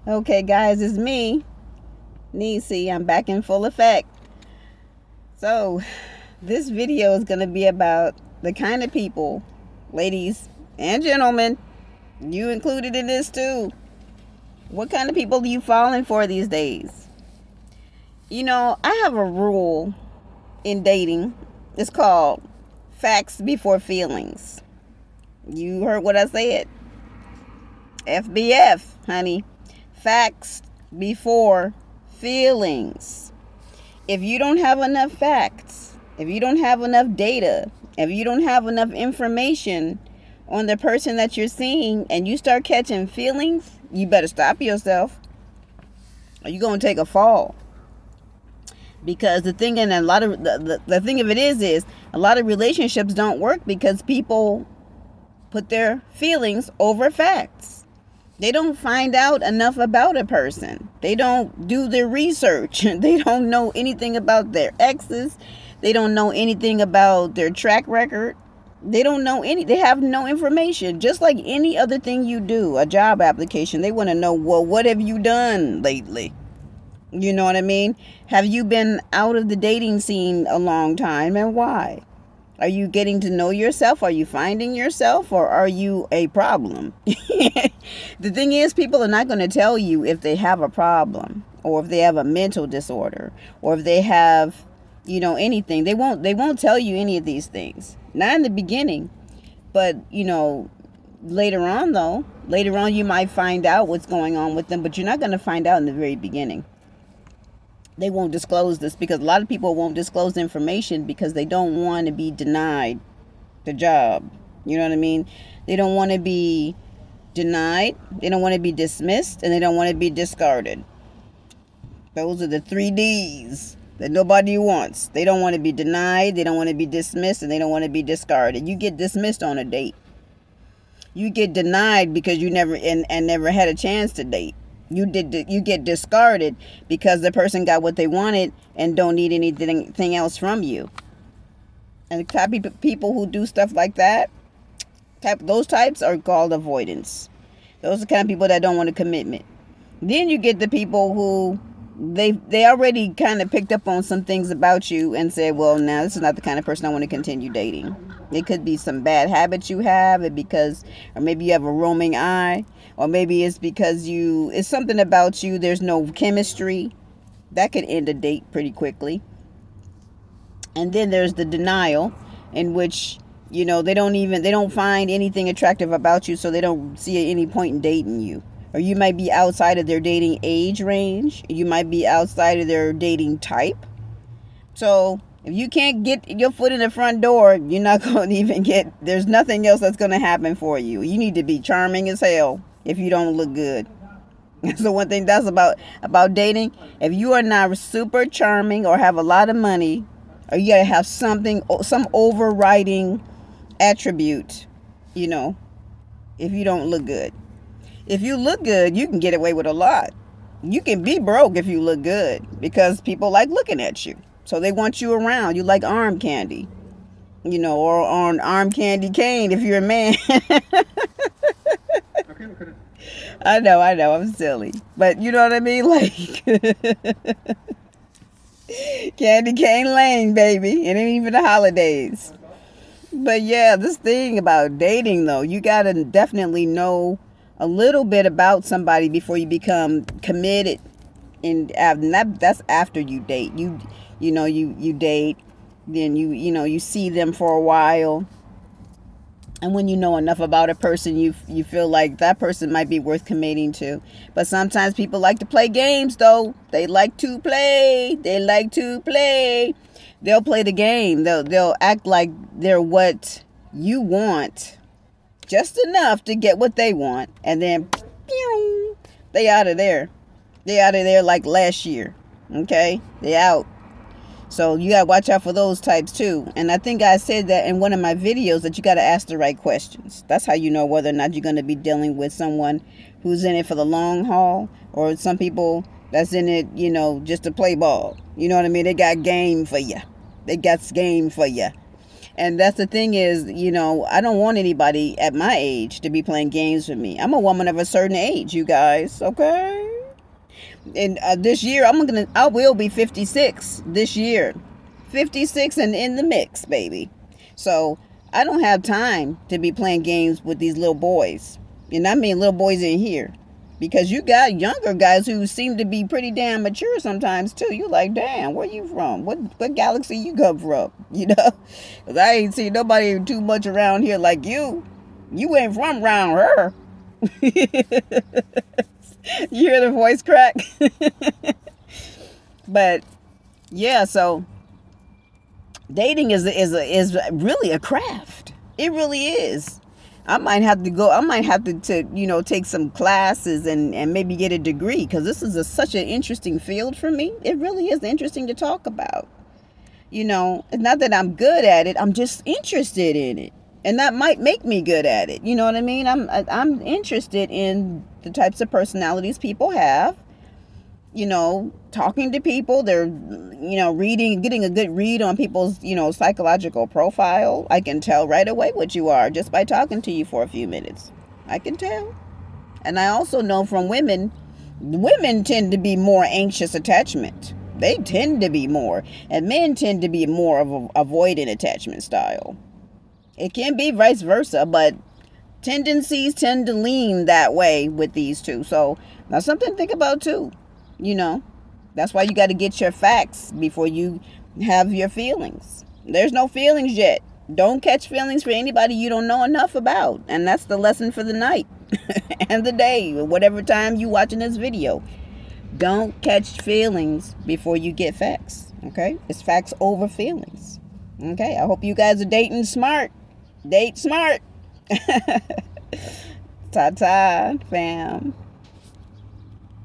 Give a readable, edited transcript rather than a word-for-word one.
Okay, guys, it's me, Nisi. I'm back in full effect. So, this video is going to be about the kind of people, ladies and gentlemen, you included in this too. What kind of people are you falling for these days? I have a rule in dating. It's called facts before feelings. You heard what I said. FBF, honey. Facts before feelings. If you don't have enough facts, if you don't have enough data, if you don't have enough information on the person that you're seeing and you start catching feelings, you better stop yourself or you're going to take a fall. Because the thing in a lot of the thing of it is a lot of relationships don't work because people put their feelings over facts. They don't find out enough about a person. They don't do their research. They don't know anything about their exes. They don't know anything about their track record. They have no information. Just like any other thing you do, a job application, they want to know, well, what have you done lately? You know what I mean? Have you been out of the dating scene a long time, and why? Are you getting to know yourself? Are you finding yourself, or are you a problem? The thing is, people are not going to tell you if they have a problem or if they have a mental disorder or if they have, anything. They won't tell you any of these things. Not in the beginning, but, later on though. Later on you might find out what's going on with them, but you're not going to find out in the very beginning. They won't disclose this because a lot of people won't disclose information because they don't want to be denied the job. You know what I mean? They don't want to be denied, they don't want to be dismissed, and they don't want to be discarded. Those are the 3 D's that nobody wants. They don't want to be denied, they don't want to be dismissed, and they don't want to be discarded. You get dismissed on a date. You get denied because you never never had a chance to date. You get discarded because the person got what they wanted and don't need anything else from you. And the type of people who do stuff like that, those types are called avoidance. Those are the kind of people that don't want a commitment. Then you get the people who they already kind of picked up on some things about you and said, well, now this is not the kind of person I want to continue dating. It could be some bad habits you have, or maybe you have a roaming eye, or maybe it's because it's something about you, there's no chemistry. That could end a date pretty quickly. And then there's the denial, in which, they don't find anything attractive about you, so they don't see any point in dating you. Or you might be outside of their dating age range. You might be outside of their dating type. So if you can't get your foot in the front door, you're not going to even there's nothing else that's going to happen for you. You need to be charming as hell if you don't look good. So one thing that's about dating, if you are not super charming or have a lot of money, or you got to have some overriding attribute, if you don't look good. If you look good, you can get away with a lot. You can be broke if you look good because people like looking at you. So they want you around. You like arm candy, or on arm candy cane if you're a man. I know, I'm silly. But you know what I mean? Like, candy cane lane, baby. It ain't even the holidays. But yeah, this thing about dating, though, you got to definitely know a little bit about somebody before you become committed. And that's after you date. You date, then you see them for a while. And when you know enough about a person, you feel like that person might be worth committing to. But sometimes people like to play games, though. They like to play. They'll play the game. They'll act like they're what you want, just enough to get what they want, and then pew, they out of there. They out of there like last year. Okay, they out. So you gotta watch out for those types too. And I think I said that in one of my videos, that you gotta ask the right questions. That's how you know whether or not you're gonna be dealing with someone who's in it for the long haul, or some people that's in it, just to play ball. You know what I mean? They got game for you. And that's the thing is, I don't want anybody at my age to be playing games with me. I'm a woman of a certain age, you guys, okay? And this year, I will be 56 this year. 56 and in the mix, baby. So I don't have time to be playing games with these little boys. And I mean little boys in here. Because you got younger guys who seem to be pretty damn mature sometimes too. You like, damn, where you from? What galaxy you come from? You know? Because I ain't seen nobody too much around here like you. You ain't from around her. You hear the voice crack? But yeah, so dating is really a craft. It really is. I might have to take some classes and maybe get a degree, because this is such an interesting field for me. It really is interesting to talk about. It's not that I'm good at it. I'm just interested in it. And that might make me good at it. You know what I mean? I'm interested in the types of personalities people have. Talking to people, they're, reading, getting a good read on people's, psychological profile. I can tell right away what you are just by talking to you for a few minutes. I can tell. And I also know from women tend to be more anxious attachment. They tend to be more. And men tend to be more of a avoidant attachment style. It can be vice versa, but tendencies tend to lean that way with these two. So that's something to think about too. That's why you got to get your facts before you have your feelings. There's no feelings yet. Don't catch feelings for anybody you don't know enough about. And that's the lesson for the night and the day, whatever time you watching this video. Don't catch feelings before you get facts. Okay? It's facts over feelings. Okay? I hope you guys are dating smart. Date smart. Ta-ta, fam.